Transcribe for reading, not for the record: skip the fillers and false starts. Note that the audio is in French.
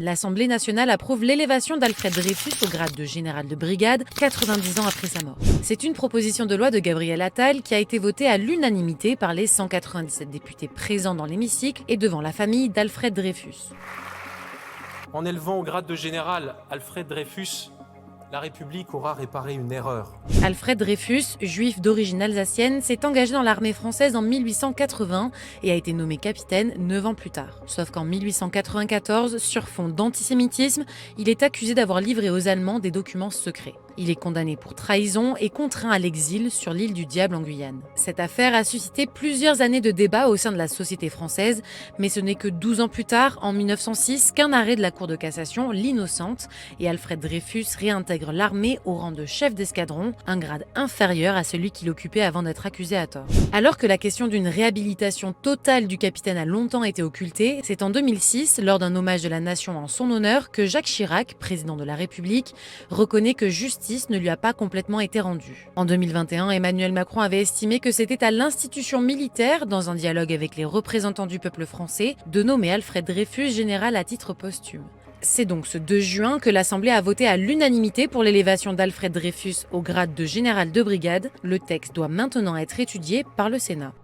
L'Assemblée nationale approuve l'élévation d'Alfred Dreyfus au grade de général de brigade, 90 ans après sa mort. C'est une proposition de loi de Gabriel Attal qui a été votée à l'unanimité par les 197 députés présents dans l'hémicycle et devant la famille d'Alfred Dreyfus. En élevant au grade de général Alfred Dreyfus, la République aura réparé une erreur. Alfred Dreyfus, juif d'origine alsacienne, s'est engagé dans l'armée française en 1880 et a été nommé capitaine 9 ans plus tard. Sauf qu'en 1894, sur fond d'antisémitisme, il est accusé d'avoir livré aux Allemands des documents secrets. Il est condamné pour trahison et contraint à l'exil sur l'île du Diable en Guyane. Cette affaire a suscité plusieurs années de débats au sein de la société française, mais ce n'est que 12 ans plus tard, en 1906, qu'un arrêt de la Cour de cassation l'innocente et Alfred Dreyfus réintègre l'armée au rang de chef d'escadron, un grade inférieur à celui qu'il occupait avant d'être accusé à tort. Alors que la question d'une réhabilitation totale du capitaine a longtemps été occultée, c'est en 2006, lors d'un hommage de la nation en son honneur, que Jacques Chirac, président de la République, reconnaît que justice ne lui a pas complètement été rendue. En 2021, Emmanuel Macron avait estimé que c'était à l'institution militaire, dans un dialogue avec les représentants du peuple français, de nommer Alfred Dreyfus général à titre posthume. C'est donc ce 2 juin que l'Assemblée a voté à l'unanimité pour l'élévation d'Alfred Dreyfus au grade de général de brigade. Le texte doit maintenant être étudié par le Sénat.